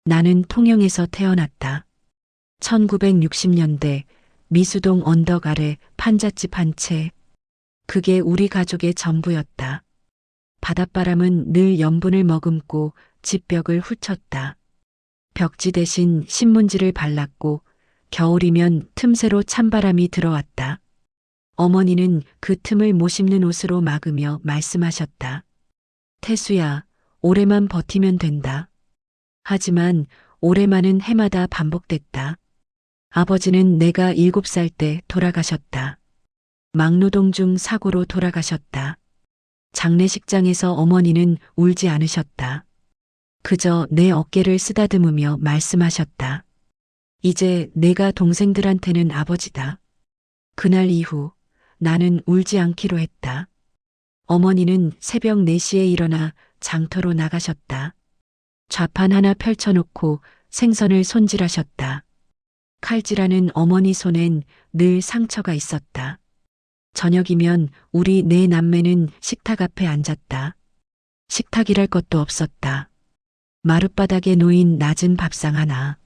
나는 통영에서 태어났다. 1960년대 미수동 언덕 아래 판잣집 한 채. 그게 우리 가족의 전부였다. 바닷바람은 늘 염분을 머금고 집벽을 훑쳤다. 벽지 대신 신문지를 발랐고 겨울이면 틈새로 찬바람이 들어왔다. 어머니는 그 틈을 못 입는 옷으로 막으며 말씀하셨다. 태수야, 올해만 버티면 된다. 하지만 올해만은 해마다 반복됐다. 아버지는 내가 7살 때 돌아가셨다. 막노동 중 사고로 돌아가셨다. 장례식장에서 어머니는 울지 않으셨다. 그저 내 어깨를 쓰다듬으며 말씀하셨다. 이제 내가 동생들한테는 아버지다. 그날 이후 나는 울지 않기로 했다. 어머니는 새벽 4시에 일어나 장터로 나가셨다. 좌판 하나 펼쳐놓고 생선을 손질하셨다. 칼질하는 어머니 손엔 늘 상처가 있었다. 저녁이면 우리 네 남매는 식탁 앞에 앉았다. 식탁이랄 것도 없었다. 마룻바닥에 놓인 낮은 밥상 하나.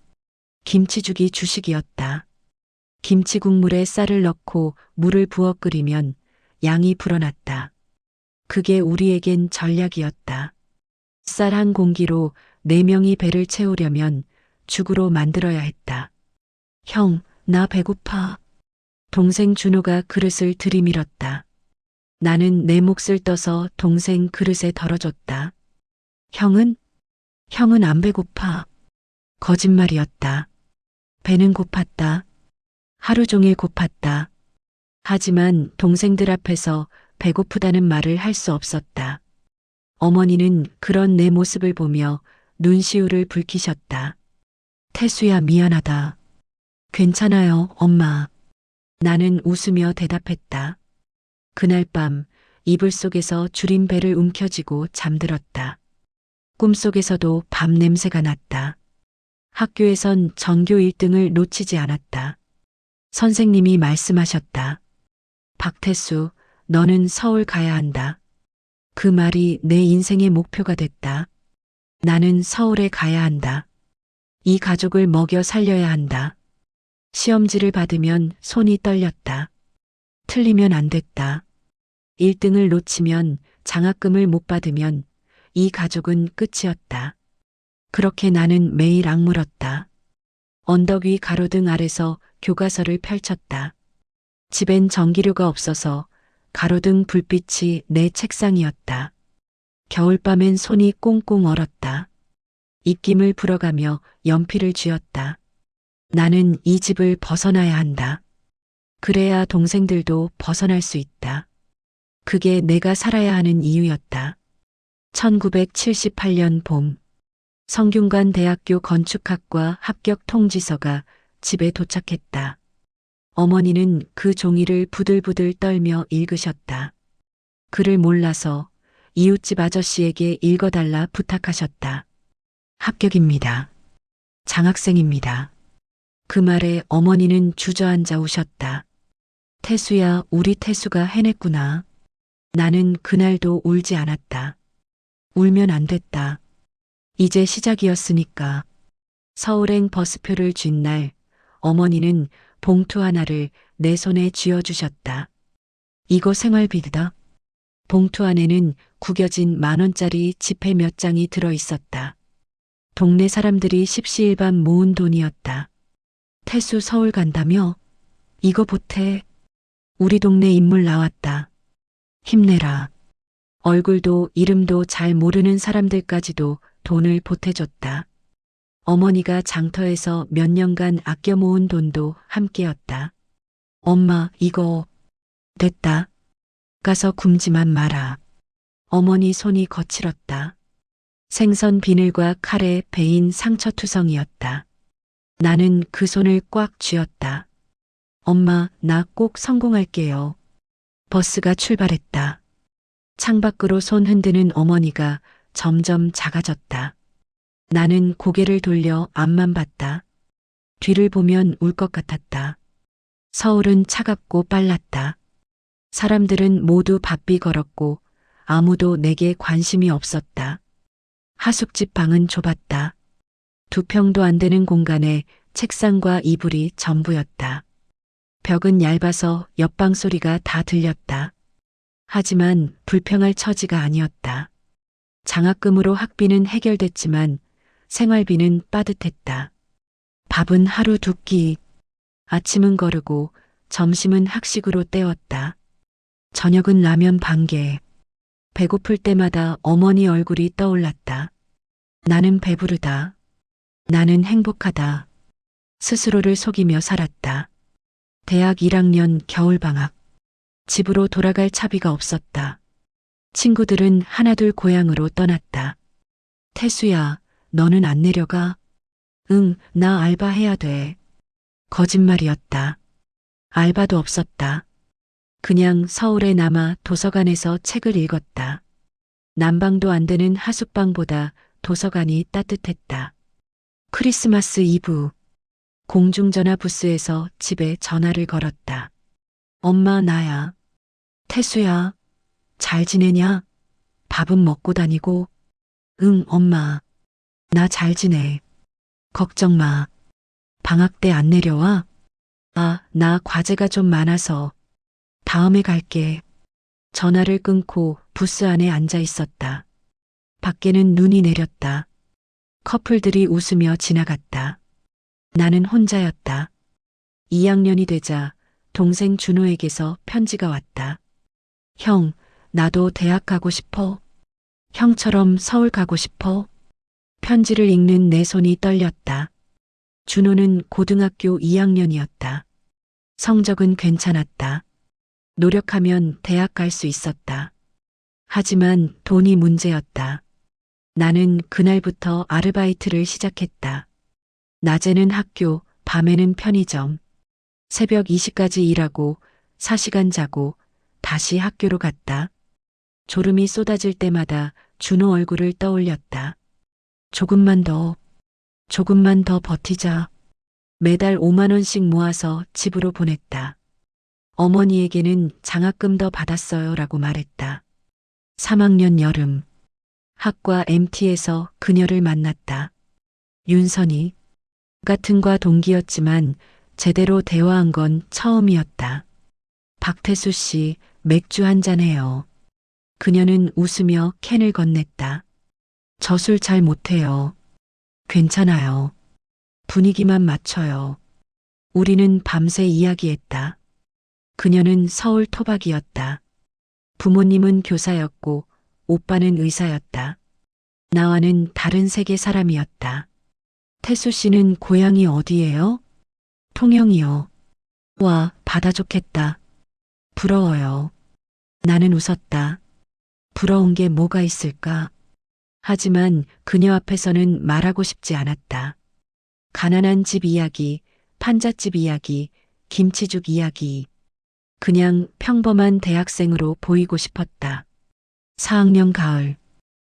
김치죽이 주식이었다. 김치 국물에 쌀을 넣고 물을 부어 끓이면 양이 불어났다. 그게 우리에겐 전략이었다. 쌀 한 공기로 4명이 배를 채우려면 죽으로 만들어야 했다. 형, 나 배고파. 동생 준호가 그릇을 들이밀었다. 나는 내 몫을 떠서 동생 그릇에 덜어줬다. 형은? 형은 안 배고파. 거짓말이었다. 배는 고팠다. 하루 종일 고팠다. 하지만 동생들 앞에서 배고프다는 말을 할 수 없었다. 어머니는 그런 내 모습을 보며 눈시울을 붉히셨다. 태수야, 미안하다. 괜찮아요, 엄마. 나는 웃으며 대답했다. 그날 밤 이불 속에서 줄인 배를 움켜쥐고 잠들었다. 꿈속에서도 밥 냄새가 났다. 학교에선 전교 1등을 놓치지 않았다. 선생님이 말씀하셨다. 박태수, 너는 서울 가야 한다. 그 말이 내 인생의 목표가 됐다. 나는 서울에 가야 한다. 이 가족을 먹여 살려야 한다. 시험지를 받으면 손이 떨렸다. 틀리면 안 됐다. 1등을 놓치면, 장학금을 못 받으면 이 가족은 끝이었다. 그렇게 나는 매일 악물었다. 언덕 위 가로등 아래서 교과서를 펼쳤다. 집엔 전기료가 없어서 가로등 불빛이 내 책상이었다. 겨울밤엔 손이 꽁꽁 얼었다. 입김을 불어가며 연필을 쥐었다. 나는 이 집을 벗어나야 한다. 그래야 동생들도 벗어날 수 있다. 그게 내가 살아야 하는 이유였다. 1978년 봄, 성균관 대학교 건축학과 합격 통지서가 집에 도착했다. 어머니는 그 종이를 부들부들 떨며 읽으셨다. 글을 몰라서 이웃집 아저씨에게 읽어달라 부탁하셨다. 합격입니다. 장학생입니다. 그 말에 어머니는 주저앉아 우셨다. 태수야, 우리 태수가 해냈구나. 나는 그날도 울지 않았다. 울면 안 됐다. 이제 시작이었으니까. 서울행 버스표를 쥔 날 어머니는 봉투 하나를 내 손에 쥐어주셨다. 이거 생활비다. 봉투 안에는 구겨진 10,000원짜리 지폐 몇 장이 들어있었다. 동네 사람들이 십시일반 모은 돈이었다. 태수 서울 간다며? 이거 보태. 우리 동네 인물 나왔다. 힘내라. 얼굴도 이름도 잘 모르는 사람들까지도 돈을 보태줬다. 어머니가 장터에서 몇 년간 아껴 모은 돈도 함께였다. 엄마, 이거 됐다. 가서 굶지만 마라. 어머니 손이 거칠었다. 생선 비늘과 칼에 베인 상처투성이었다. 나는 그 손을 꽉 쥐었다. 엄마, 나 꼭 성공할게요. 버스가 출발했다. 창밖으로 손 흔드는 어머니가 점점 작아졌다. 나는 고개를 돌려 앞만 봤다. 뒤를 보면 울 것 같았다. 서울은 차갑고 빨랐다. 사람들은 모두 바삐 걸었고 아무도 내게 관심이 없었다. 하숙집 방은 좁았다. 2평도 안 되는 공간에 책상과 이불이 전부였다. 벽은 얇아서 옆방 소리가 다 들렸다. 하지만 불평할 처지가 아니었다. 장학금으로 학비는 해결됐지만 생활비는 빠듯했다. 밥은 하루 2끼, 아침은 거르고 점심은 학식으로 때웠다. 저녁은 라면 반개. 배고플 때마다 어머니 얼굴이 떠올랐다. 나는 배부르다. 나는 행복하다. 스스로를 속이며 살았다. 대학 1학년 겨울방학. 집으로 돌아갈 차비가 없었다. 친구들은 하나둘 고향으로 떠났다. 태수야, 너는 안 내려가? 응, 나 알바해야 돼. 거짓말이었다. 알바도 없었다. 그냥 서울에 남아 도서관에서 책을 읽었다. 난방도 안 되는 하숙방보다 도서관이 따뜻했다. 크리스마스 이브. 공중전화 부스에서 집에 전화를 걸었다. 엄마, 나야. 태수야, 잘 지내냐? 밥은 먹고 다니고? 응, 엄마. 나 잘 지내. 걱정 마. 방학 때 안 내려와? 아, 나 과제가 좀 많아서. 다음에 갈게. 전화를 끊고 부스 안에 앉아 있었다. 밖에는 눈이 내렸다. 커플들이 웃으며 지나갔다. 나는 혼자였다. 2학년이 되자 동생 준호에게서 편지가 왔다. 형, 나도 대학 가고 싶어. 형처럼 서울 가고 싶어. 편지를 읽는 내 손이 떨렸다. 준호는 고등학교 2학년이었다. 성적은 괜찮았다. 노력하면 대학 갈 수 있었다. 하지만 돈이 문제였다. 나는 그날부터 아르바이트를 시작했다. 낮에는 학교, 밤에는 편의점. 새벽 2시까지 일하고 4시간 자고 다시 학교로 갔다. 졸음이 쏟아질 때마다 준호 얼굴을 떠올렸다. 조금만 더 버티자. 매달 5만 원씩 모아서 집으로 보냈다. 어머니에게는 장학금 더 받았어요 라고 말했다. 3학년 여름. 학과 MT에서 그녀를 만났다. 윤선이. 같은 과 동기였지만 제대로 대화한 건 처음이었다. 박태수 씨, 맥주 한잔 해요. 그녀는 웃으며 캔을 건넸다. 저 술 잘 못해요. 괜찮아요. 분위기만 맞춰요. 우리는 밤새 이야기했다. 그녀는 서울 토박이었다. 부모님은 교사였고 오빠는 의사였다. 나와는 다른 세계 사람이었다. 태수 씨는 고향이 어디예요? 통영이요. 와, 바다 좋겠다. 부러워요. 나는 웃었다. 부러운 게 뭐가 있을까? 하지만 그녀 앞에서는 말하고 싶지 않았다. 가난한 집 이야기, 판잣집 이야기, 김치죽 이야기. 그냥 평범한 대학생으로 보이고 싶었다. 4학년 가을.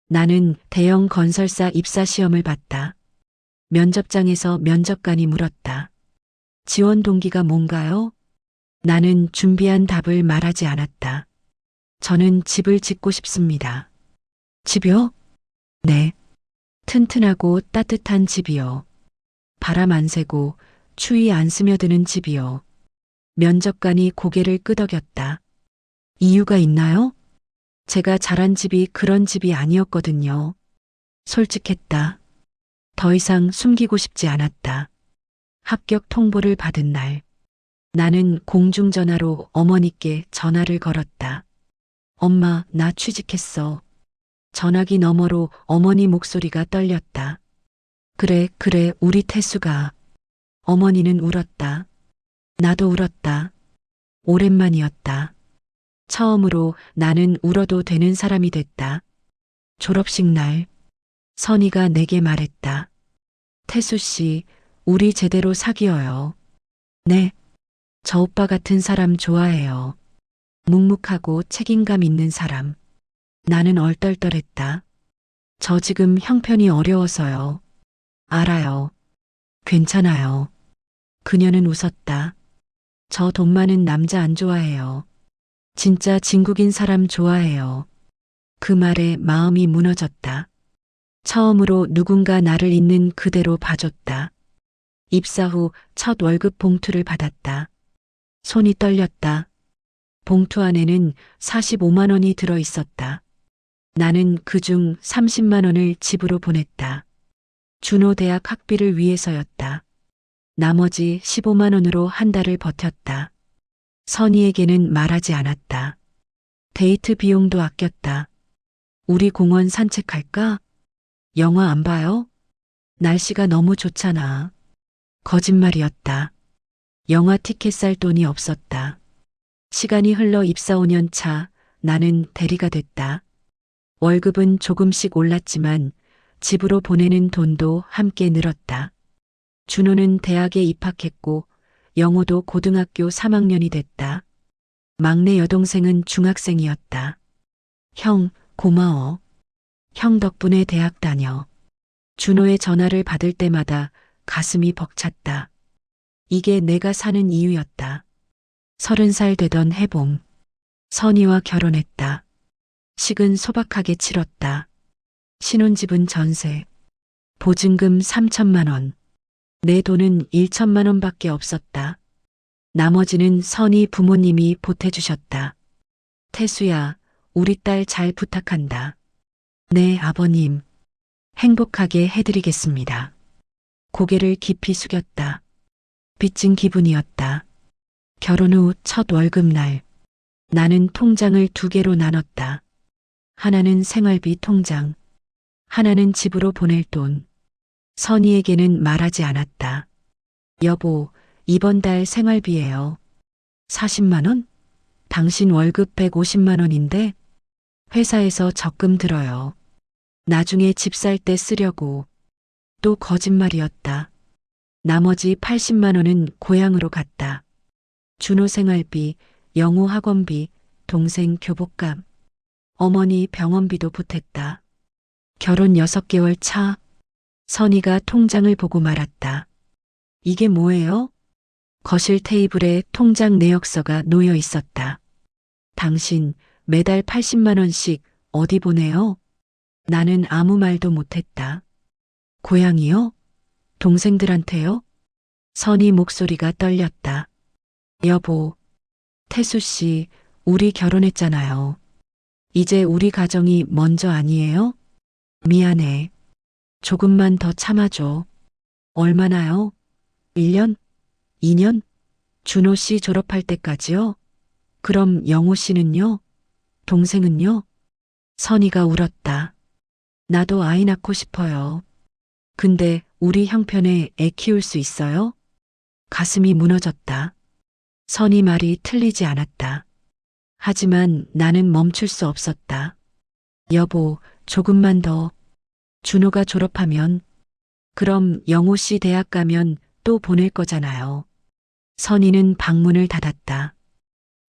나는 대형 건설사 입사 시험을 봤다. 면접장에서 면접관이 물었다. 지원 동기가 뭔가요? 나는 준비한 답을 말하지 않았다. 저는 집을 짓고 싶습니다. 집이요? 네. 튼튼하고 따뜻한 집이요. 바람 안 새고 추위 안 스며드는 집이요. 면접관이 고개를 끄덕였다. 이유가 있나요? 제가 자란 집이 그런 집이 아니었거든요. 솔직했다. 더 이상 숨기고 싶지 않았다. 합격 통보를 받은 날. 나는 공중전화로 어머니께 전화를 걸었다. 엄마, 나 취직했어. 전화기 너머로 어머니 목소리가 떨렸다. 그래, 우리 태수가. 어머니는 울었다. 나도 울었다. 오랜만이었다. 처음으로 나는 울어도 되는 사람이 됐다. 졸업식 날. 선이가 내게 말했다. 태수 씨, 우리 제대로 사귀어요. 네. 저 오빠 같은 사람 좋아해요. 묵묵하고 책임감 있는 사람. 나는 얼떨떨했다. 저 지금 형편이 어려워서요. 알아요. 괜찮아요. 그녀는 웃었다. 저 돈 많은 남자 안 좋아해요. 진짜 진국인 사람 좋아해요. 그 말에 마음이 무너졌다. 처음으로 누군가 나를 있는 그대로 봐줬다. 입사 후 첫 월급 봉투를 받았다. 손이 떨렸다. 봉투 안에는 45만 원이 들어 있었다. 나는 그중 30만 원을 집으로 보냈다. 준호 대학 학비를 위해서였다. 나머지 15만 원으로 한 달을 버텼다. 선희에게는 말하지 않았다. 데이트 비용도 아꼈다. 우리 공원 산책할까? 영화 안 봐요? 날씨가 너무 좋잖아. 거짓말이었다. 영화 티켓 살 돈이 없었다. 시간이 흘러 입사 5년 차 나는 대리가 됐다. 월급은 조금씩 올랐지만 집으로 보내는 돈도 함께 늘었다. 준호는 대학에 입학했고 영호도 고등학교 3학년이 됐다. 막내 여동생은 중학생이었다. 형, 고마워. 형 덕분에 대학 다녀. 준호의 전화를 받을 때마다 가슴이 벅찼다. 이게 내가 사는 이유였다. 30살 되던 해봄. 선희와 결혼했다. 식은 소박하게 치렀다. 신혼집은 전세. 보증금 3천만 원. 내 돈은 1천만 원밖에 없었다. 나머지는 선희 부모님이 보태주셨다. 태수야, 우리 딸 잘 부탁한다. 네, 아버님. 행복하게 해드리겠습니다. 고개를 깊이 숙였다. 빚진 기분이었다. 결혼 후 첫 월급날. 나는 통장을 2개로 나눴다. 하나는 생활비 통장. 하나는 집으로 보낼 돈. 선희에게는 말하지 않았다. 여보, 이번 달 생활비예요. 40만 원? 당신 월급 150만 원인데 회사에서 적금 들어요. 나중에 집 살 때 쓰려고. 또 거짓말이었다. 나머지 80만 원은 고향으로 갔다. 준호 생활비, 영호 학원비, 동생 교복값, 어머니 병원비도 보탰다. 결혼 6개월 차, 선희가 통장을 보고 말았다. 이게 뭐예요? 거실 테이블에 통장 내역서가 놓여 있었다. 당신 매달 80만 원씩 어디 보내요? 나는 아무 말도 못했다. 고향이요? 동생들한테요? 선희 목소리가 떨렸다. 여보, 태수 씨, 우리 결혼했잖아요. 이제 우리 가정이 먼저 아니에요? 미안해. 조금만 더 참아줘. 얼마나요? 1년? 2년? 준호 씨 졸업할 때까지요? 그럼 영호 씨는요? 동생은요? 선희가 울었다. 나도 아이 낳고 싶어요. 근데 우리 형편에 애 키울 수 있어요? 가슴이 무너졌다. 선희 말이 틀리지 않았다. 하지만 나는 멈출 수 없었다. 여보, 조금만 더. 준호가 졸업하면, 그럼 영호 씨 대학 가면 또 보낼 거잖아요. 선희는 방문을 닫았다.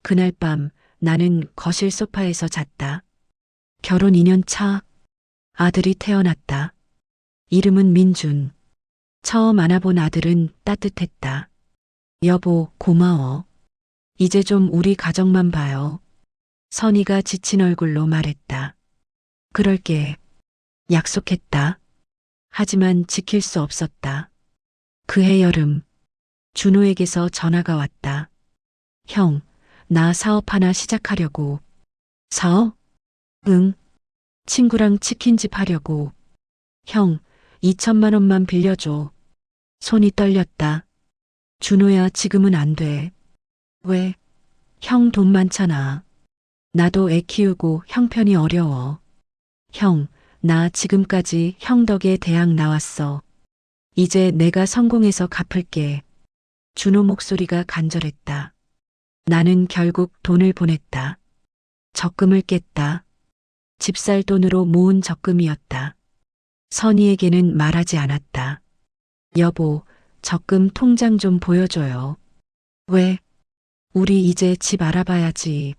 그날 밤 나는 거실 소파에서 잤다. 결혼 2년 차 아들이 태어났다. 이름은 민준. 처음 안아본 아들은 따뜻했다. 여보, 고마워. 이제 좀 우리 가정만 봐요. 선희가 지친 얼굴로 말했다. 그럴게. 약속했다. 하지만 지킬 수 없었다. 그해 여름, 준호에게서 전화가 왔다. 형, 나 사업 하나 시작하려고. 사업? 응. 친구랑 치킨집 하려고. 형, 2천만 원만 빌려줘. 손이 떨렸다. 준호야, 지금은 안 돼. 왜? 형 돈 많잖아. 나도 애 키우고 형편이 어려워. 형, 나 지금까지 형 덕에 대학 나왔어. 이제 내가 성공해서 갚을게. 준호 목소리가 간절했다. 나는 결국 돈을 보냈다. 적금을 깼다. 집 살 돈으로 모은 적금이었다. 선희에게는 말하지 않았다. 여보, 적금 통장 좀 보여줘요. 왜? 우리 이제 집 알아봐야지.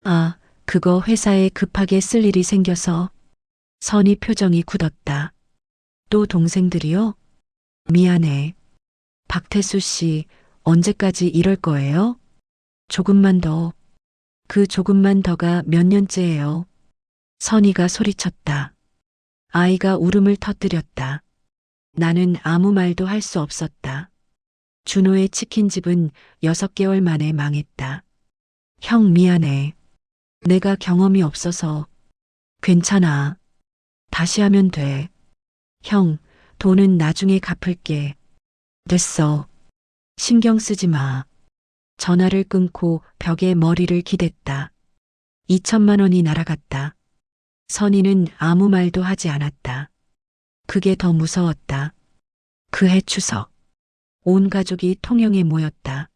아, 그거 회사에 급하게 쓸 일이 생겨서. 선희 표정이 굳었다. 또 동생들이요? 미안해. 박태수 씨, 언제까지 이럴 거예요? 조금만 더. 그 조금만 더가 몇 년째예요. 선희가 소리쳤다. 아이가 울음을 터뜨렸다. 나는 아무 말도 할 수 없었다. 준호의 치킨집은 6개월 만에 망했다. 형 미안해. 내가 경험이 없어서. 괜찮아. 다시 하면 돼. 형, 돈은 나중에 갚을게. 됐어. 신경 쓰지 마. 전화를 끊고 벽에 머리를 기댔다. 2천만 원이 날아갔다. 선희는 아무 말도 하지 않았다. 그게 더 무서웠다. 그해 추석. 온 가족이 통영에 모였다.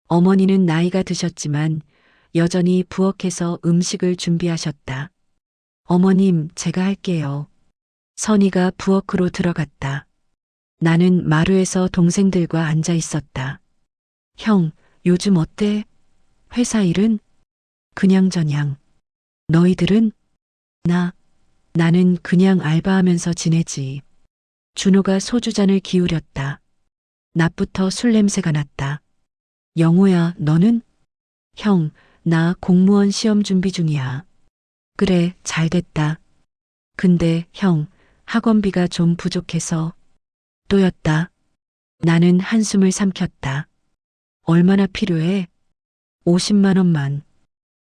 어머니는 나이가 드셨지만 여전히 부엌에서 음식을 준비하셨다. 어머님, 제가 할게요. 선희가 부엌으로 들어갔다. 나는 마루에서 동생들과 앉아 있었다. 형, 요즘 어때? 회사 일은? 그냥저냥. 너희들은? 나는 그냥 알바하면서 지내지. 준호가 소주잔을 기울였다. 낮부터 술 냄새가 났다. 영호야, 너는? 형, 나 공무원 시험 준비 중이야. 그래, 잘 됐다. 근데 형, 학원비가 좀 부족해서. 또였다. 나는 한숨을 삼켰다. 얼마나 필요해? 50만 원만.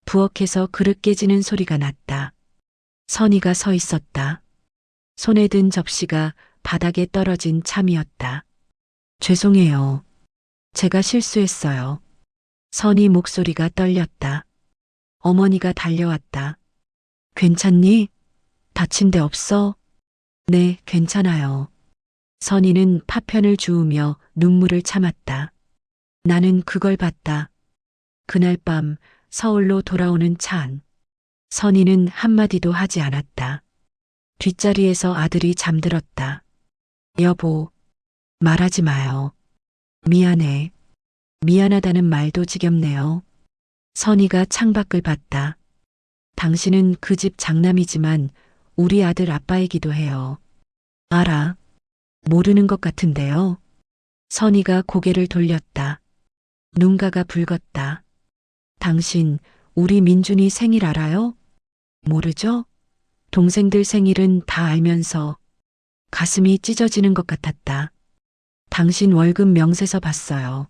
부엌에서 그릇 깨지는 소리가 났다. 선희가 서 있었다. 손에 든 접시가 바닥에 떨어진 참이었다. 죄송해요. 제가 실수했어요. 선희 목소리가 떨렸다. 어머니가 달려왔다. 괜찮니? 다친 데 없어? 네, 괜찮아요. 선희는 파편을 주우며 눈물을 참았다. 나는 그걸 봤다. 그날 밤 서울로 돌아오는 차 안. 선희는 한마디도 하지 않았다. 뒷자리에서 아들이 잠들었다. 여보, 말하지 마요. 미안해. 미안하다는 말도 지겹네요. 선희가 창밖을 봤다. 당신은 그 집 장남이지만 우리 아들 아빠이기도 해요. 알아. 모르는 것 같은데요. 선희가 고개를 돌렸다. 눈가가 붉었다. 당신, 우리 민준이 생일 알아요? 모르죠? 동생들 생일은 다 알면서 가슴이 찢어지는 것 같았다. 당신 월급 명세서 봤어요.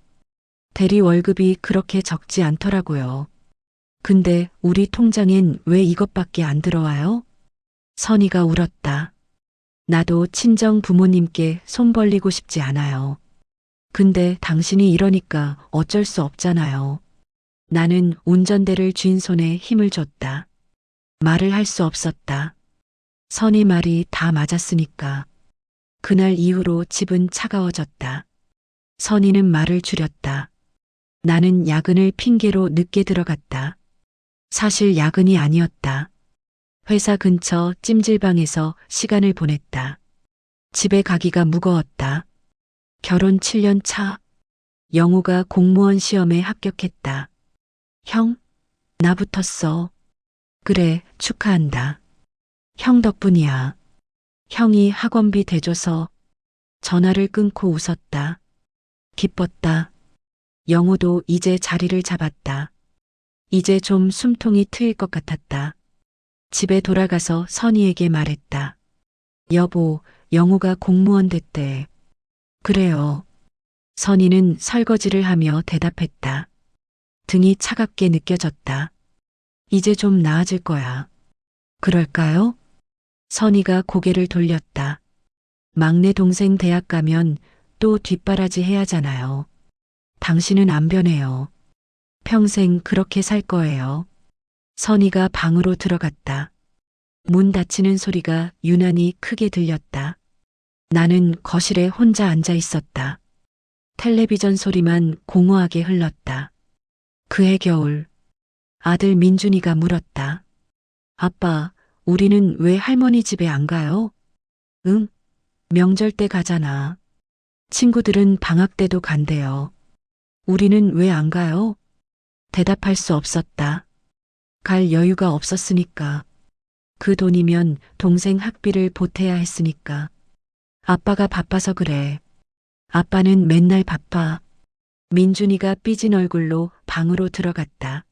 대리 월급이 그렇게 적지 않더라고요. 근데 우리 통장엔 왜 이것밖에 안 들어와요? 선희가 울었다. 나도 친정 부모님께 손 벌리고 싶지 않아요. 근데 당신이 이러니까 어쩔 수 없잖아요. 나는 운전대를 쥔 손에 힘을 줬다. 말을 할 수 없었다. 선희 말이 다 맞았으니까. 그날 이후로 집은 차가워졌다. 선희는 말을 줄였다. 나는 야근을 핑계로 늦게 들어갔다. 사실 야근이 아니었다. 회사 근처 찜질방에서 시간을 보냈다. 집에 가기가 무거웠다. 결혼 7년 차. 영우가 공무원 시험에 합격했다. 형, 나 붙었어. 그래, 축하한다. 형 덕분이야. 형이 학원비 대줘서. 전화를 끊고 웃었다. 기뻤다. 영우도 이제 자리를 잡았다. 이제 좀 숨통이 트일 것 같았다. 집에 돌아가서 선희에게 말했다. 여보, 영우가 공무원 됐대. 그래요. 선희는 설거지를 하며 대답했다. 등이 차갑게 느껴졌다. 이제 좀 나아질 거야. 그럴까요? 선희가 고개를 돌렸다. 막내 동생 대학 가면 또 뒷바라지 해야 하잖아요. 당신은 안 변해요. 평생 그렇게 살 거예요. 선희가 방으로 들어갔다. 문 닫히는 소리가 유난히 크게 들렸다. 나는 거실에 혼자 앉아 있었다. 텔레비전 소리만 공허하게 흘렀다. 그해 겨울, 아들 민준이가 물었다. 아빠, 우리는 왜 할머니 집에 안 가요? 응? 명절 때 가잖아. 친구들은 방학 때도 간대요. 우리는 왜 안 가요? 대답할 수 없었다. 갈 여유가 없었으니까. 그 돈이면 동생 학비를 보태야 했으니까. 아빠가 바빠서 그래. 아빠는 맨날 바빠. 민준이가 삐진 얼굴로 방으로 들어갔다.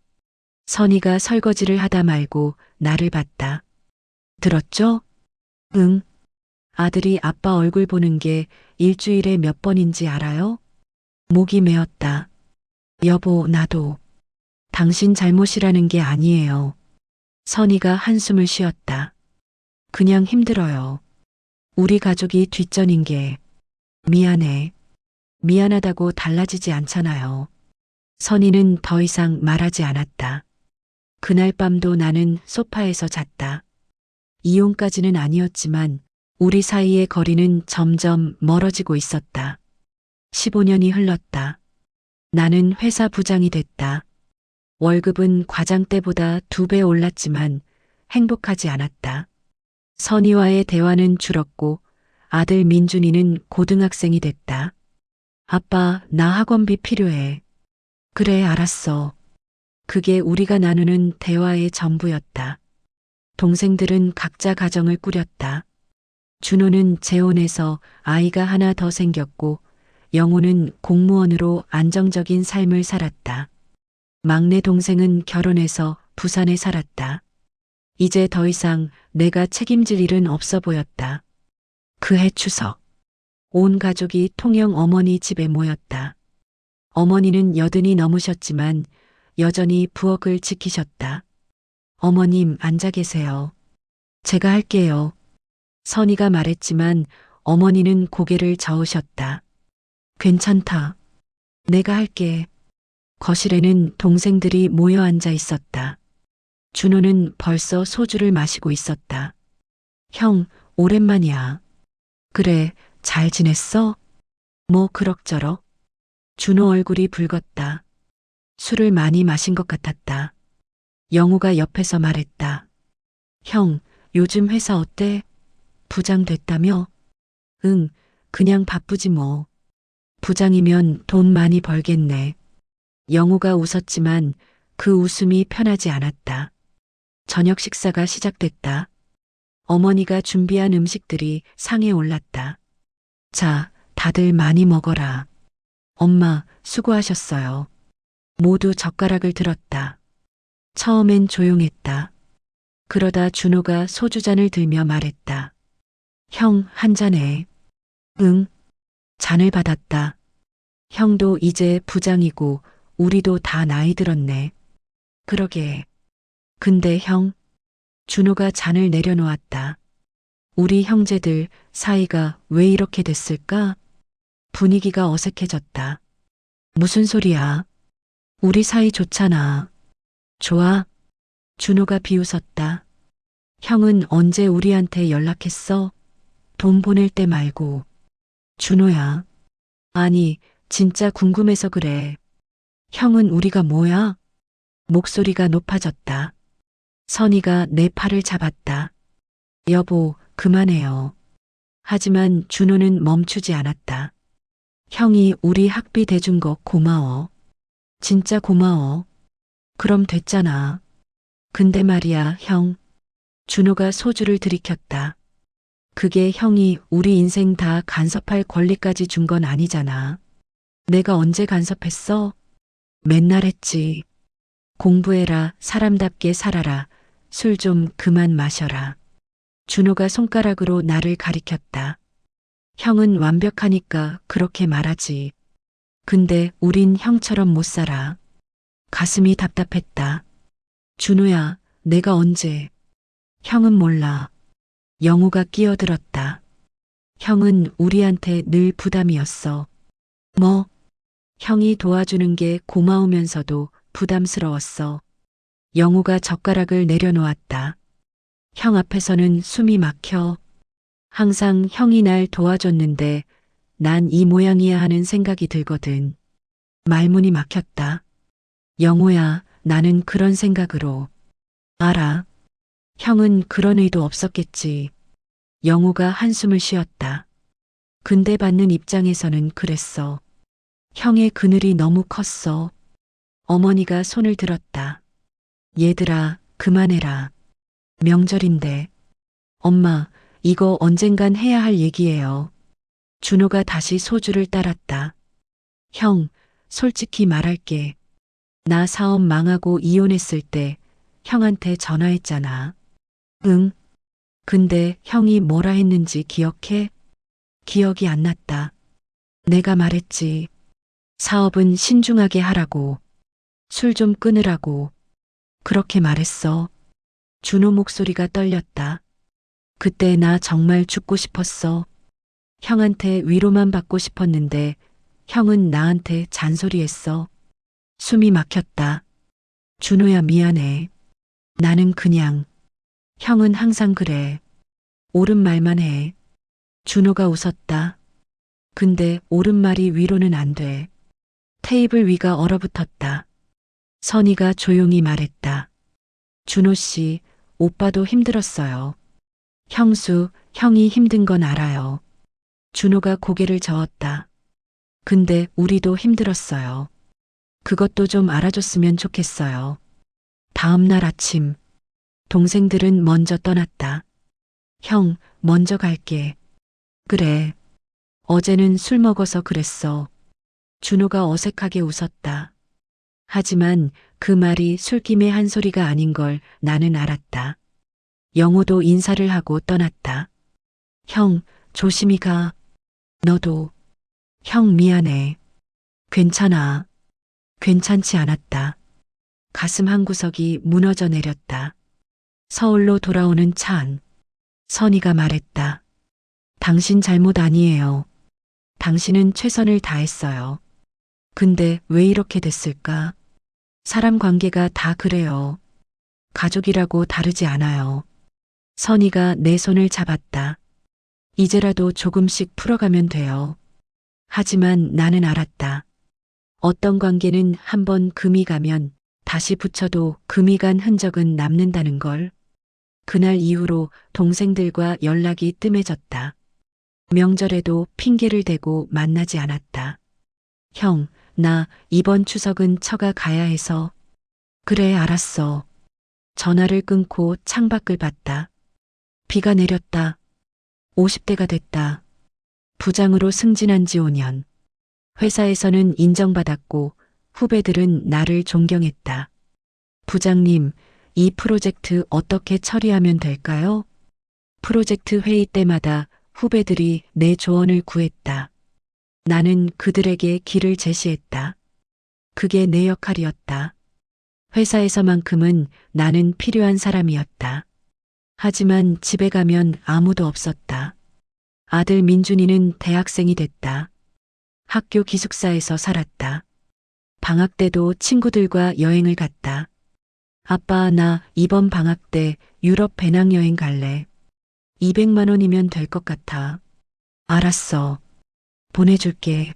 선희가 설거지를 하다 말고 나를 봤다. 들었죠? 응. 아들이 아빠 얼굴 보는 게 일주일에 몇 번인지 알아요? 목이 메었다. 여보, 나도. 당신 잘못이라는 게 아니에요. 선이가 한숨을 쉬었다. 그냥 힘들어요. 우리 가족이 뒷전인 게. 미안해. 미안하다고 달라지지 않잖아요. 선이는 더 이상 말하지 않았다. 그날 밤도 나는 소파에서 잤다. 이혼까지는 아니었지만 우리 사이의 거리는 점점 멀어지고 있었다. 15년이 흘렀다. 나는 회사 부장이 됐다. 월급은 과장 때보다 2배 올랐지만 행복하지 않았다. 선희와의 대화는 줄었고 아들 민준이는 고등학생이 됐다. 아빠, 나 학원비 필요해. 그래, 알았어. 그게 우리가 나누는 대화의 전부였다. 동생들은 각자 가정을 꾸렸다. 준호는 재혼해서 아이가 하나 더 생겼고 영호는 공무원으로 안정적인 삶을 살았다. 막내 동생은 결혼해서 부산에 살았다. 이제 더 이상 내가 책임질 일은 없어 보였다. 그해 추석. 온 가족이 통영 어머니 집에 모였다. 어머니는 80이 넘으셨지만 여전히 부엌을 지키셨다. 어머님, 앉아 계세요. 제가 할게요. 선희가 말했지만 어머니는 고개를 저으셨다. 괜찮다. 내가 할게. 거실에는 동생들이 모여 앉아 있었다. 준호는 벌써 소주를 마시고 있었다. 형, 오랜만이야. 그래, 잘 지냈어? 뭐 그럭저럭? 준호 얼굴이 붉었다. 술을 많이 마신 것 같았다. 영우가 옆에서 말했다. 형, 요즘 회사 어때? 부장 됐다며? 응, 그냥 바쁘지 뭐. 부장이면 돈 많이 벌겠네. 영우가 웃었지만 그 웃음이 편하지 않았다. 저녁 식사가 시작됐다. 어머니가 준비한 음식들이 상에 올랐다. 자, 다들 많이 먹어라. 엄마, 수고하셨어요. 모두 젓가락을 들었다. 처음엔 조용했다. 그러다 준호가 소주잔을 들며 말했다. 형, 한 잔해. 응. 잔을 받았다. 형도 이제 부장이고 우리도 다 나이 들었네. 그러게. 근데 형, 준호가 잔을 내려놓았다. 우리 형제들 사이가 왜 이렇게 됐을까? 분위기가 어색해졌다. 무슨 소리야? 우리 사이 좋잖아. 좋아. 준호가 비웃었다. 형은 언제 우리한테 연락했어? 돈 보낼 때 말고. 준호야. 아니, 진짜 궁금해서 그래. 형은 우리가 뭐야? 목소리가 높아졌다. 선희가 내 팔을 잡았다. 여보, 그만해요. 하지만 준호는 멈추지 않았다. 형이 우리 학비 대준 거 고마워. 진짜 고마워. 그럼 됐잖아. 근데 말이야, 형. 준호가 소주를 들이켰다. 그게 형이 우리 인생 다 간섭할 권리까지 준 건 아니잖아. 내가 언제 간섭했어? 맨날 했지. 공부해라, 사람답게 살아라, 술 좀 그만 마셔라. 준호가 손가락으로 나를 가리켰다. 형은 완벽하니까 그렇게 말하지. 근데 우린 형처럼 못 살아. 가슴이 답답했다. 준호야, 내가 언제? 형은 몰라. 영우가 끼어들었다. 형은 우리한테 늘 부담이었어. 뭐? 형이 도와주는 게 고마우면서도 부담스러웠어. 영우가 젓가락을 내려놓았다. 형 앞에서는 숨이 막혀. 항상 형이 날 도와줬는데 난 이 모양이야 하는 생각이 들거든. 말문이 막혔다. 영호야, 나는 그런 생각으로. 알아. 형은 그런 의도 없었겠지. 영호가 한숨을 쉬었다. 근데 받는 입장에서는 그랬어. 형의 그늘이 너무 컸어. 어머니가 손을 들었다. 얘들아, 그만해라. 명절인데. 엄마, 이거 언젠간 해야 할 얘기예요. 준호가 다시 소주를 따랐다. 형, 솔직히 말할게. 나 사업 망하고 이혼했을 때 형한테 전화했잖아. 응? 근데 형이 뭐라 했는지 기억해? 기억이 안 났다. 내가 말했지. 사업은 신중하게 하라고. 술 좀 끊으라고. 그렇게 말했어. 준호 목소리가 떨렸다. 그때 나 정말 죽고 싶었어. 형한테 위로만 받고 싶었는데 형은 나한테 잔소리했어. 숨이 막혔다. 준호야 미안해. 나는 그냥. 형은 항상 그래. 옳은 말만 해. 준호가 웃었다. 근데 옳은 말이 위로는 안 돼. 테이블 위가 얼어붙었다. 선이가 조용히 말했다. 준호 씨, 오빠도 힘들었어요. 형수, 형이 힘든 건 알아요. 준호가 고개를 저었다. 근데 우리도 힘들었어요. 그것도 좀 알아줬으면 좋겠어요. 다음 날 아침, 동생들은 먼저 떠났다. 형, 먼저 갈게. 그래. 어제는 술 먹어서 그랬어. 준호가 어색하게 웃었다. 하지만 그 말이 술김의 한 소리가 아닌 걸 나는 알았다. 영호도 인사를 하고 떠났다. 형, 조심히 가. 너도. 형 미안해. 괜찮아. 괜찮지 않았다. 가슴 한구석이 무너져 내렸다. 서울로 돌아오는 차 안. 선이가 말했다. 당신 잘못 아니에요. 당신은 최선을 다했어요. 근데 왜 이렇게 됐을까? 사람 관계가 다 그래요. 가족이라고 다르지 않아요. 선이가 내 손을 잡았다. 이제라도 조금씩 풀어가면 돼요. 하지만 나는 알았다. 어떤 관계는 한번 금이 가면 다시 붙여도 금이 간 흔적은 남는다는 걸. 그날 이후로 동생들과 연락이 뜸해졌다. 명절에도 핑계를 대고 만나지 않았다. 형, 나 이번 추석은 처가 가야 해서. 그래, 알았어. 전화를 끊고 창밖을 봤다. 비가 내렸다. 50대가 됐다. 부장으로 승진한 지 5년. 회사에서는 인정받았고 후배들은 나를 존경했다. 부장님, 이 프로젝트 어떻게 처리하면 될까요? 프로젝트 회의 때마다 후배들이 내 조언을 구했다. 나는 그들에게 길을 제시했다. 그게 내 역할이었다. 회사에서만큼은 나는 필요한 사람이었다. 하지만 집에 가면 아무도 없었다. 아들 민준이는 대학생이 됐다. 학교 기숙사에서 살았다. 방학 때도 친구들과 여행을 갔다. 아빠, 나 이번 방학 때 유럽 배낭여행 갈래. 200만 원이면 될 것 같아. 알았어. 보내줄게.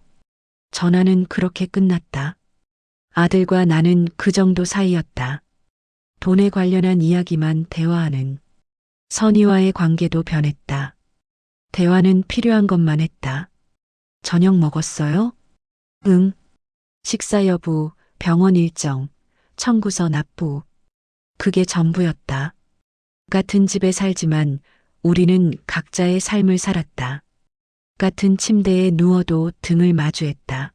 전화는 그렇게 끝났다. 아들과 나는 그 정도 사이였다. 돈에 관련한 이야기만 대화하는. 선의와의 관계도 변했다. 대화는 필요한 것만 했다. 저녁 먹었어요? 응. 식사 여부, 병원 일정, 청구서 납부. 그게 전부였다. 같은 집에 살지만 우리는 각자의 삶을 살았다. 같은 침대에 누워도 등을 마주했다.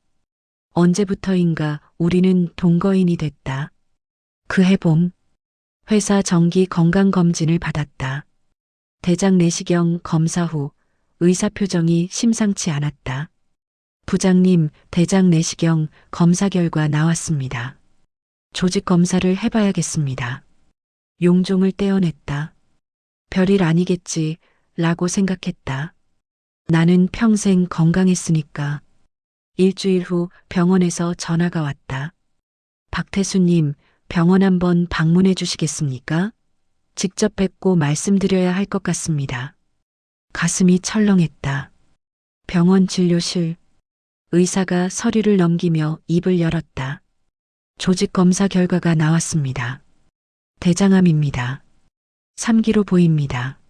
언제부터인가 우리는 동거인이 됐다. 그해 봄, 회사 정기 건강검진을 받았다. 대장 내시경 검사 후 의사 표정이 심상치 않았다. 부장님, 대장 내시경 검사 결과 나왔습니다. 조직 검사를 해봐야겠습니다. 용종을 떼어냈다. 별일 아니겠지 라고 생각했다. 나는 평생 건강했으니까. 일주일 후 병원에서 전화가 왔다. 박태수님, 병원 한번 방문해 주시겠습니까? 직접 뵙고 말씀드려야 할 것 같습니다. 가슴이 철렁했다. 병원 진료실. 의사가 서류를 넘기며 입을 열었다. 조직 검사 결과가 나왔습니다. 대장암입니다. 3기로 보입니다.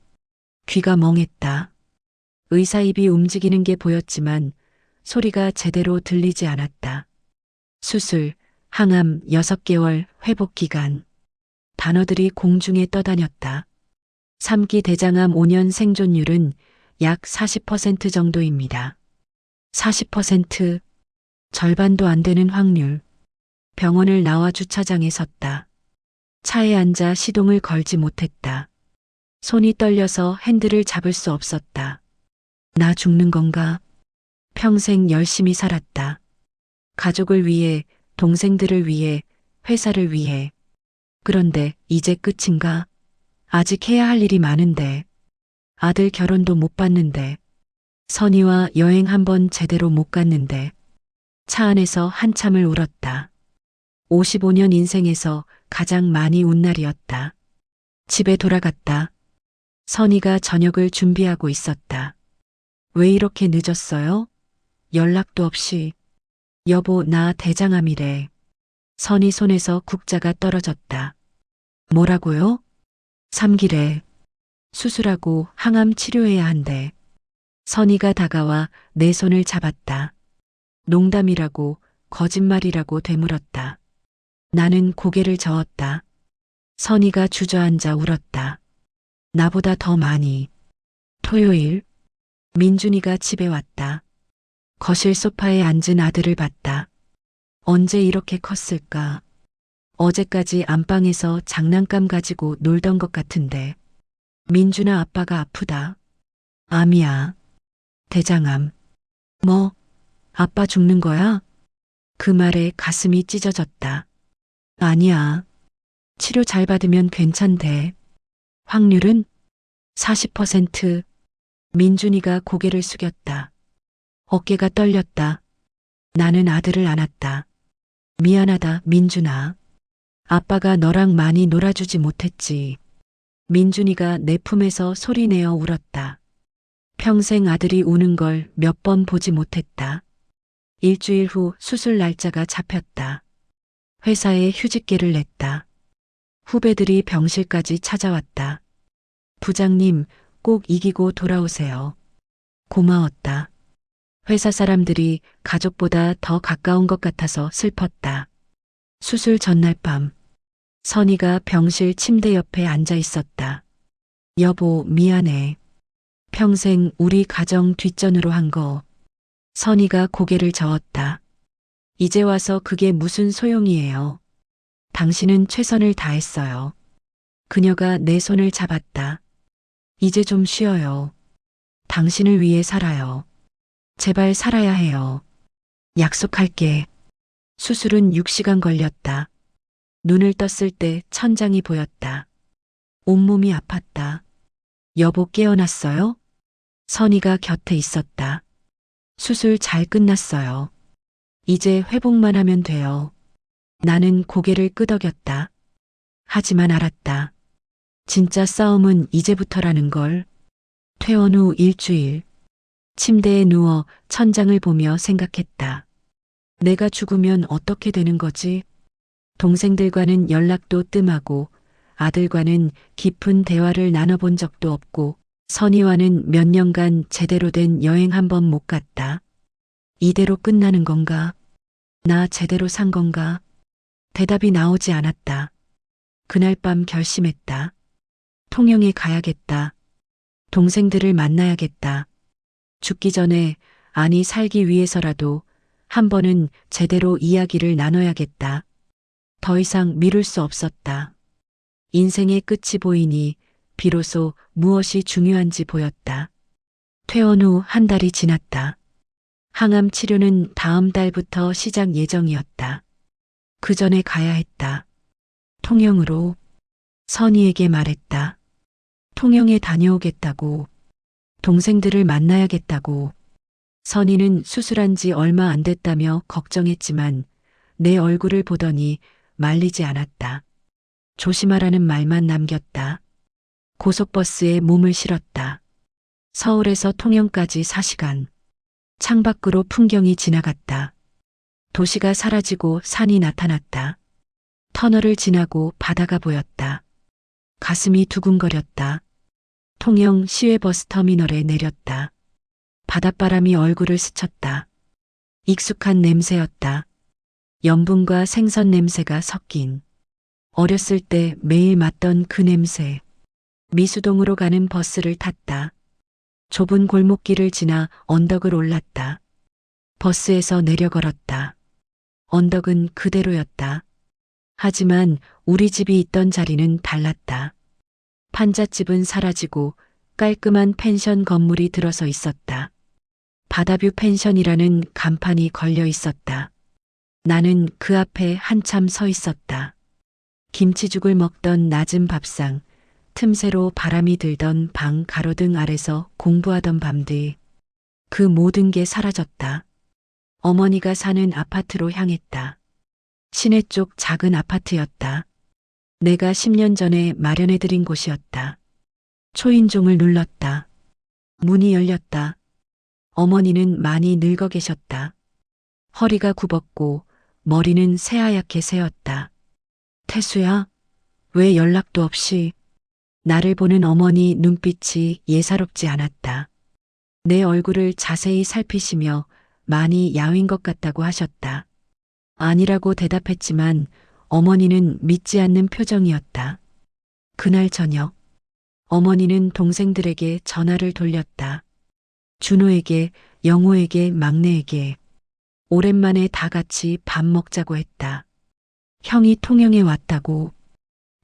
귀가 멍했다. 의사 입이 움직이는 게 보였지만 소리가 제대로 들리지 않았다. 수술, 항암 6개월 회복 기간. 단어들이 공중에 떠다녔다. 3기 대장암 5년 생존율은 약 40% 정도입니다. 40%, 절반도 안 되는 확률. 병원을 나와 주차장에 섰다. 차에 앉아 시동을 걸지 못했다. 손이 떨려서 핸들을 잡을 수 없었다. 나 죽는 건가? 평생 열심히 살았다. 가족을 위해, 동생들을 위해, 회사를 위해. 그런데 이제 끝인가? 아직 해야 할 일이 많은데. 아들 결혼도 못 봤는데. 선이와 여행 한번 제대로 못 갔는데. 차 안에서 한참을 울었다. 55년 인생에서 가장 많이 운 날이었다. 집에 돌아갔다. 선이가 저녁을 준비하고 있었다. 왜 이렇게 늦었어요? 연락도 없이. 여보, 나 대장암이래. 선이 손에서 국자가 떨어졌다. 뭐라고요? 3기래. 수술하고 항암 치료해야 한대. 선이가 다가와 내 손을 잡았다. 농담이라고, 거짓말이라고 되물었다. 나는 고개를 저었다. 선이가 주저앉아 울었다. 나보다 더 많이. 토요일, 민준이가 집에 왔다. 거실 소파에 앉은 아들을 봤다. 언제 이렇게 컸을까? 어제까지 안방에서 장난감 가지고 놀던 것 같은데. 민준아, 아빠가 아프다. 암이야. 대장암. 뭐? 아빠 죽는 거야? 그 말에 가슴이 찢어졌다. 아니야. 치료 잘 받으면 괜찮대. 확률은 40%. 민준이가 고개를 숙였다. 어깨가 떨렸다. 나는 아들을 안았다. 미안하다, 민준아. 아빠가 너랑 많이 놀아주지 못했지. 민준이가 내 품에서 소리내어 울었다. 평생 아들이 우는 걸 몇 번 보지 못했다. 일주일 후 수술 날짜가 잡혔다. 회사에 휴직계를 냈다. 후배들이 병실까지 찾아왔다. 부장님, 꼭 이기고 돌아오세요. 고마웠다. 회사 사람들이 가족보다 더 가까운 것 같아서 슬펐다. 수술 전날 밤, 선이가 병실 침대 옆에 앉아 있었다. 여보, 미안해. 평생 우리 가정 뒷전으로 한 거. 선이가 고개를 저었다. 이제 와서 그게 무슨 소용이에요. 당신은 최선을 다했어요. 그녀가 내 손을 잡았다. 이제 좀 쉬어요. 당신을 위해 살아요. 제발 살아야 해요. 약속할게. 수술은 6시간 걸렸다. 눈을 떴을 때 천장이 보였다. 온몸이 아팠다. 여보, 깨어났어요? 선이가 곁에 있었다. 수술 잘 끝났어요. 이제 회복만 하면 돼요. 나는 고개를 끄덕였다. 하지만 알았다. 진짜 싸움은 이제부터라는 걸. 퇴원 후 일주일. 침대에 누워 천장을 보며 생각했다. 내가 죽으면 어떻게 되는 거지? 동생들과는 연락도 뜸하고 아들과는 깊은 대화를 나눠본 적도 없고 선이와는 몇 년간 제대로 된 여행 한 번 못 갔다. 이대로 끝나는 건가? 나 제대로 산 건가? 대답이 나오지 않았다. 그날 밤 결심했다. 통영에 가야겠다. 동생들을 만나야겠다. 죽기 전에, 아니 살기 위해서라도 한 번은 제대로 이야기를 나눠야겠다. 더 이상 미룰 수 없었다. 인생의 끝이 보이니 비로소 무엇이 중요한지 보였다. 퇴원 후 한 달이 지났다. 항암 치료는 다음 달부터 시작 예정이었다. 그 전에 가야 했다. 통영으로. 선이에게 말했다. 통영에 다녀오겠다고. 동생들을 만나야겠다고. 선이는 수술한 지 얼마 안 됐다며 걱정했지만 내 얼굴을 보더니 말리지 않았다. 조심하라는 말만 남겼다. 고속버스에 몸을 실었다. 서울에서 통영까지 4시간. 창밖으로 풍경이 지나갔다. 도시가 사라지고 산이 나타났다. 터널을 지나고 바다가 보였다. 가슴이 두근거렸다. 통영 시외버스 터미널에 내렸다. 바닷바람이 얼굴을 스쳤다. 익숙한 냄새였다. 염분과 생선 냄새가 섞인. 어렸을 때 매일 맡던 그 냄새. 미수동으로 가는 버스를 탔다. 좁은 골목길을 지나 언덕을 올랐다. 버스에서 내려 걸었다. 언덕은 그대로였다. 하지만 우리 집이 있던 자리는 달랐다. 판잣집은 사라지고 깔끔한 펜션 건물이 들어서 있었다. 바다뷰 펜션이라는 간판이 걸려 있었다. 나는 그 앞에 한참 서 있었다. 김치죽을 먹던 낮은 밥상, 틈새로 바람이 들던 방 가로등 아래서 공부하던 밤들. 그 모든 게 사라졌다. 어머니가 사는 아파트로 향했다. 시내 쪽 작은 아파트였다. 내가 10년 전에 마련해드린 곳이었다. 초인종을 눌렀다. 문이 열렸다. 어머니는 많이 늙어 계셨다. 허리가 굽었고 머리는 새하얗게 새었다. 태수야, 왜 연락도 없이? 나를 보는 어머니 눈빛이 예사롭지 않았다. 내 얼굴을 자세히 살피시며 많이 야윈 것 같다고 하셨다. 아니라고 대답했지만 어머니는 믿지 않는 표정이었다. 그날 저녁, 어머니는 동생들에게 전화를 돌렸다. 준호에게, 영호에게, 막내에게. 오랜만에 다 같이 밥 먹자고 했다. 형이 통영에 왔다고.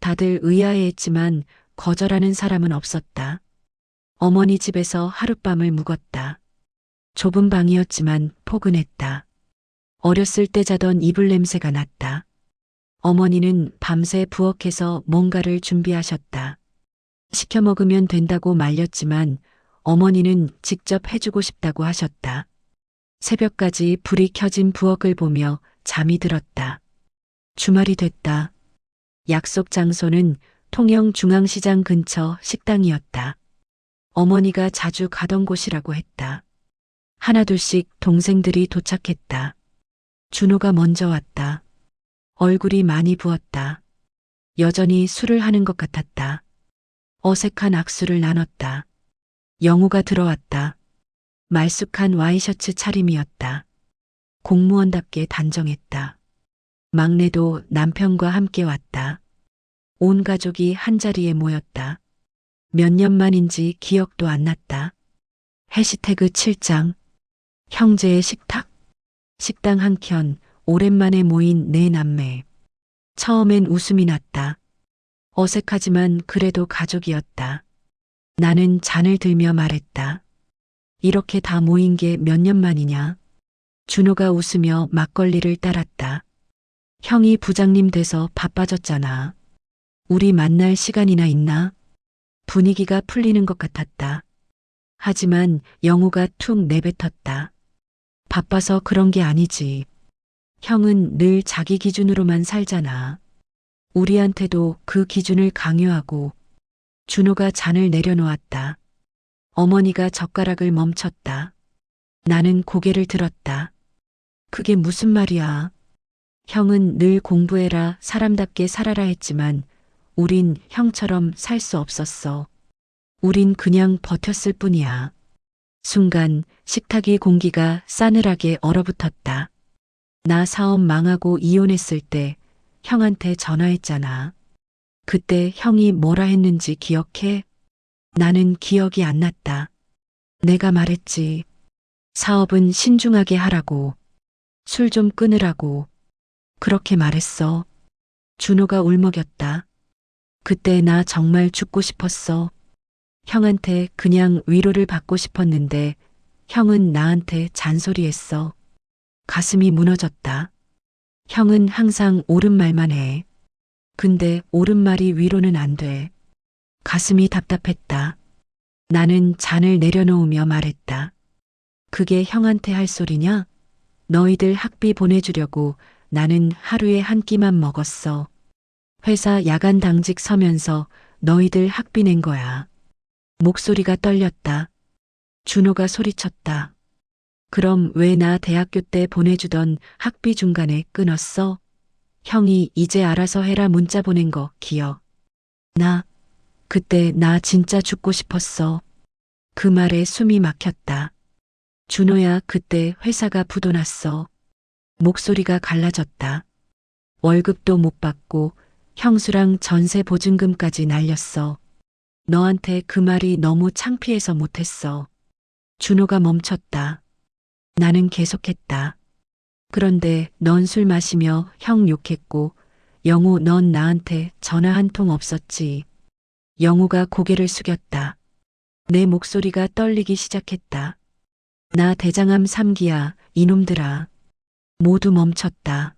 다들 의아해했지만 거절하는 사람은 없었다. 어머니 집에서 하룻밤을 묵었다. 좁은 방이었지만 포근했다. 어렸을 때 자던 이불 냄새가 났다. 어머니는 밤새 부엌에서 뭔가를 준비하셨다. 시켜 먹으면 된다고 말렸지만 어머니는 직접 해주고 싶다고 하셨다. 새벽까지 불이 켜진 부엌을 보며 잠이 들었다. 주말이 됐다. 약속 장소는 통영 중앙시장 근처 식당이었다. 어머니가 자주 가던 곳이라고 했다. 하나둘씩 동생들이 도착했다. 준호가 먼저 왔다. 얼굴이 많이 부었다. 여전히 술을 하는 것 같았다. 어색한 악수를 나눴다. 영우가 들어왔다. 말쑥한 와이셔츠 차림이었다. 공무원답게 단정했다. 막내도 남편과 함께 왔다. 온 가족이 한자리에 모였다. 몇 년 만인지 기억도 안 났다. 해시태그 7장. 형제의 식탁. 식당 한켠 오랜만에 모인 네 남매. 처음엔 웃음이 났다. 어색하지만 그래도 가족이었다. 나는 잔을 들며 말했다. 이렇게 다 모인 게 몇 년 만이냐? 준호가 웃으며 막걸리를 따랐다. 형이 부장님 돼서 바빠졌잖아. 우리 만날 시간이나 있나? 분위기가 풀리는 것 같았다. 하지만 영우가 툭 내뱉었다. 바빠서 그런 게 아니지. 형은 늘 자기 기준으로만 살잖아. 우리한테도 그 기준을 강요하고. 준호가 잔을 내려놓았다. 어머니가 젓가락을 멈췄다. 나는 고개를 들었다. 그게 무슨 말이야? 형은 늘 공부해라, 사람답게 살아라 했지만 우린 형처럼 살 수 없었어. 우린 그냥 버텼을 뿐이야. 순간 식탁의 공기가 싸늘하게 얼어붙었다. 나 사업 망하고 이혼했을 때 형한테 전화했잖아. 그때 형이 뭐라 했는지 기억해? 나는 기억이 안 났다. 내가 말했지. 사업은 신중하게 하라고. 술 좀 끊으라고. 그렇게 말했어. 준호가 울먹였다. 그때 나 정말 죽고 싶었어. 형한테 그냥 위로를 받고 싶었는데 형은 나한테 잔소리했어. 가슴이 무너졌다. 형은 항상 옳은 말만 해. 근데 옳은 말이 위로는 안 돼. 가슴이 답답했다. 나는 잔을 내려놓으며 말했다. 그게 형한테 할 소리냐? 너희들 학비 보내주려고 나는 하루에 한 끼만 먹었어. 회사 야간 당직 서면서 너희들 학비 낸 거야. 목소리가 떨렸다. 준호가 소리쳤다. 그럼 왜 나 대학교 때 보내주던 학비 중간에 끊었어? 형이 이제 알아서 해라 문자 보낸 거 기억. 그때 나 진짜 죽고 싶었어. 그 말에 숨이 막혔다. 준호야, 그때 회사가 부도났어. 목소리가 갈라졌다. 월급도 못 받고 형수랑 전세 보증금까지 날렸어. 너한테 그 말이 너무 창피해서 못했어. 준호가 멈췄다. 나는 계속했다. 그런데 넌 술 마시며 형 욕했고 영우 넌 나한테 전화 한 통 없었지. 영우가 고개를 숙였다. 내 목소리가 떨리기 시작했다. 나 대장암 3기야, 이놈들아. 모두 멈췄다.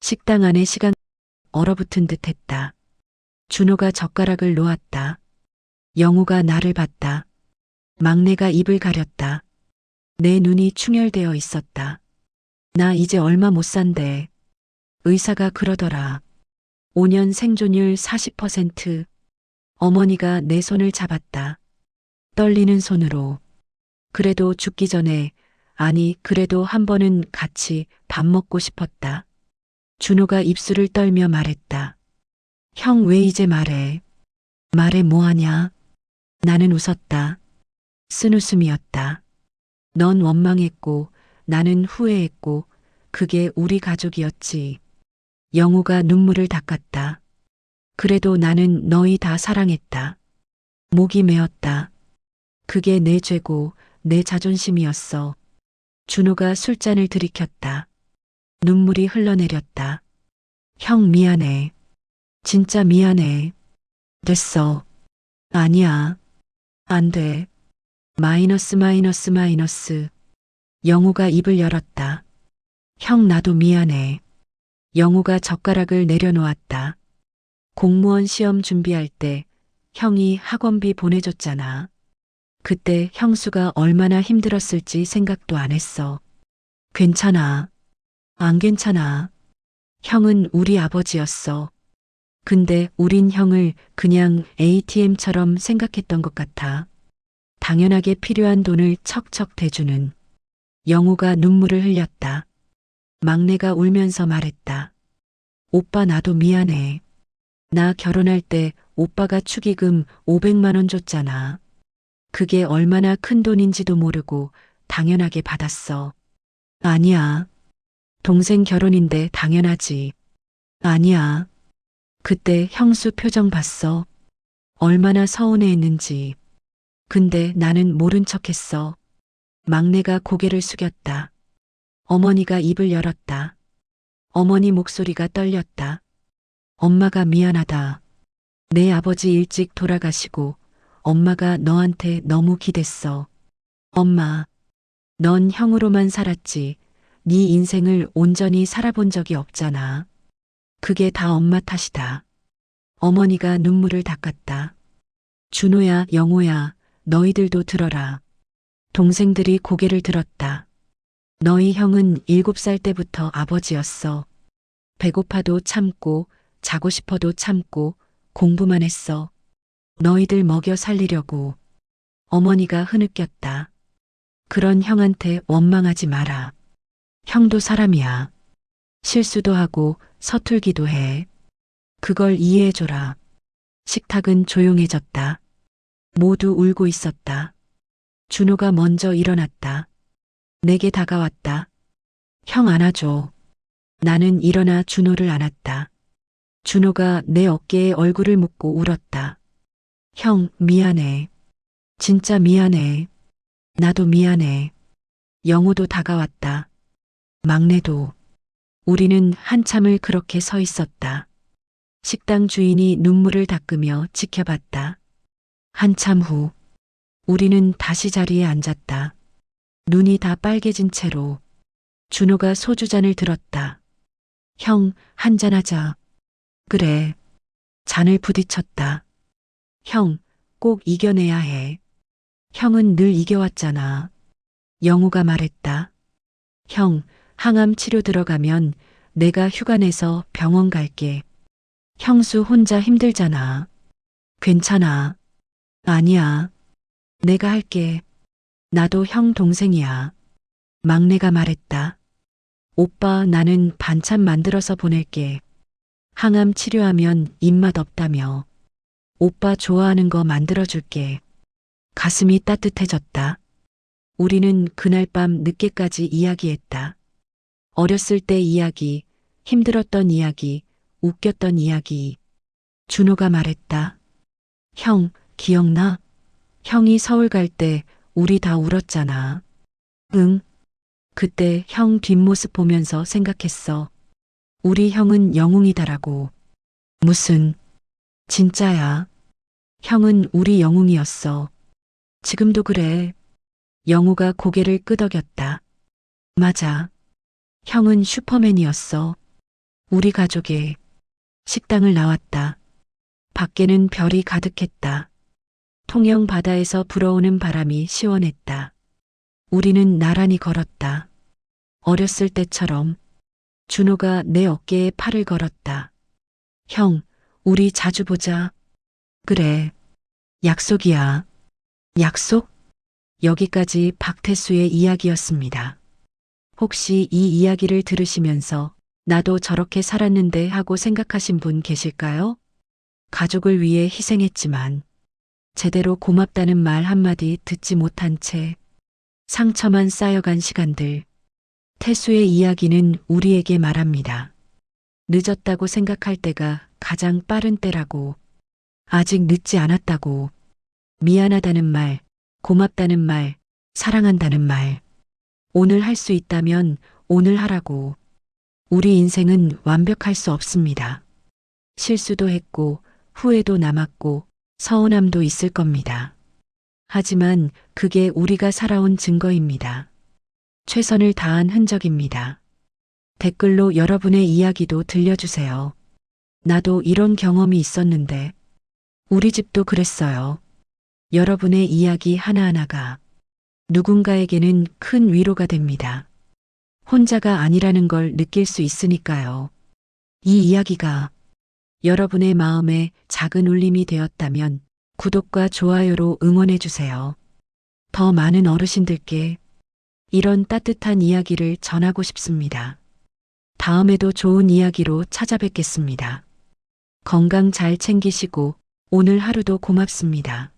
식당 안에 시간 얼어붙은 듯 했다. 준호가 젓가락을 놓았다. 영우가 나를 봤다. 막내가 입을 가렸다. 내 눈이 충혈되어 있었다. 나 이제 얼마 못 산대. 의사가 그러더라. 5년 생존율 40%. 어머니가 내 손을 잡았다. 떨리는 손으로. 그래도 죽기 전에, 아니, 그래도 한 번은 같이 밥 먹고 싶었다. 준호가 입술을 떨며 말했다. 형 왜 이제 말해? 말해 뭐하냐? 나는 웃었다. 쓴웃음이었다. 넌 원망했고 나는 후회했고 그게 우리 가족이었지. 영우가 눈물을 닦았다. 그래도 나는 너희 다 사랑했다. 목이 메었다. 그게 내 죄고 내 자존심이었어. 준호가 술잔을 들이켰다. 눈물이 흘러내렸다. 형 미안해. 진짜 미안해. 됐어. 아니야. 안 돼. 마이너스 마이너스 마이너스. 영우가 입을 열었다. 형 나도 미안해. 영우가 젓가락을 내려놓았다. 공무원 시험 준비할 때 형이 학원비 보내줬잖아. 그때 형수가 얼마나 힘들었을지 생각도 안 했어. 괜찮아. 안 괜찮아. 형은 우리 아버지였어. 근데 우린 형을 그냥 ATM처럼 생각했던 것 같아. 당연하게 필요한 돈을 척척 대주는. 영우가 눈물을 흘렸다. 막내가 울면서 말했다. 오빠 나도 미안해. 나 결혼할 때 오빠가 축의금 500만 원 줬잖아. 그게 얼마나 큰 돈인지도 모르고 당연하게 받았어. 아니야. 동생 결혼인데 당연하지. 아니야. 그때 형수 표정 봤어. 얼마나 서운해했는지. 근데 나는 모른 척했어. 막내가 고개를 숙였다. 어머니가 입을 열었다. 어머니 목소리가 떨렸다. 엄마가 미안하다. 내 아버지 일찍 돌아가시고 엄마가 너한테 너무 기댔어. 엄마, 넌 형으로만 살았지. 네 인생을 온전히 살아본 적이 없잖아. 그게 다 엄마 탓이다. 어머니가 눈물을 닦았다. 준호야, 영호야, 너희들도 들어라. 동생들이 고개를 들었다. 너희 형은 7살 때부터 아버지였어. 배고파도 참고, 자고 싶어도 참고, 공부만 했어. 너희들 먹여 살리려고. 어머니가 흐느꼈다. 그런 형한테 원망하지 마라. 형도 사람이야. 실수도 하고 서툴기도 해. 그걸 이해해줘라. 식탁은 조용해졌다. 모두 울고 있었다. 준호가 먼저 일어났다. 내게 다가왔다. 형 안아줘. 나는 일어나 준호를 안았다. 준호가 내 어깨에 얼굴을 묻고 울었다. 형, 미안해. 진짜 미안해. 나도 미안해. 영우도 다가왔다. 막내도. 우리는 한참을 그렇게 서 있었다. 식당 주인이 눈물을 닦으며 지켜봤다. 한참 후, 우리는 다시 자리에 앉았다. 눈이 다 빨개진 채로. 준호가 소주잔을 들었다. 형, 한잔하자. 그래. 잔을 부딪혔다. 형, 꼭 이겨내야 해. 형은 늘 이겨왔잖아. 영우가 말했다. 형, 항암 치료 들어가면 내가 휴가 내서 병원 갈게. 형수 혼자 힘들잖아. 괜찮아. 아니야. 내가 할게. 나도 형 동생이야. 막내가 말했다. 오빠 나는 반찬 만들어서 보낼게. 항암 치료하면 입맛 없다며. 오빠 좋아하는 거 만들어줄게. 가슴이 따뜻해졌다. 우리는 그날 밤 늦게까지 이야기했다. 어렸을 때 이야기, 힘들었던 이야기, 웃겼던 이야기. 준호가 말했다. 형, 기억나? 형이 서울 갈 때 우리 다 울었잖아. 응. 그때 형 뒷모습 보면서 생각했어. 우리 형은 영웅이다라고. 무슨, 진짜야. 형은 우리 영웅이었어. 지금도 그래. 영우가 고개를 끄덕였다. 맞아. 형은 슈퍼맨이었어. 우리 가족의. 식당을 나왔다. 밖에는 별이 가득했다. 통영 바다에서 불어오는 바람이 시원했다. 우리는 나란히 걸었다. 어렸을 때처럼. 준호가 내 어깨에 팔을 걸었다. 형, 우리 자주 보자. 그래. 약속이야. 약속? 여기까지 박태수의 이야기였습니다. 혹시 이 이야기를 들으시면서 나도 저렇게 살았는데 하고 생각하신 분 계실까요? 가족을 위해 희생했지만 제대로 고맙다는 말 한마디 듣지 못한 채 상처만 쌓여간 시간들. 태수의 이야기는 우리에게 말합니다. 늦었다고 생각할 때가 가장 빠른 때라고. 아직 늦지 않았다고. 미안하다는 말, 고맙다는 말, 사랑한다는 말. 오늘 할 수 있다면 오늘 하라고. 우리 인생은 완벽할 수 없습니다. 실수도 했고, 후회도 남았고, 서운함도 있을 겁니다. 하지만 그게 우리가 살아온 증거입니다. 최선을 다한 흔적입니다. 댓글로 여러분의 이야기도 들려주세요. 나도 이런 경험이 있었는데, 우리 집도 그랬어요. 여러분의 이야기 하나하나가 누군가에게는 큰 위로가 됩니다. 혼자가 아니라는 걸 느낄 수 있으니까요. 이 이야기가 여러분의 마음에 작은 울림이 되었다면 구독과 좋아요로 응원해주세요. 더 많은 어르신들께 이런 따뜻한 이야기를 전하고 싶습니다. 다음에도 좋은 이야기로 찾아뵙겠습니다. 건강 잘 챙기시고 오늘 하루도 고맙습니다.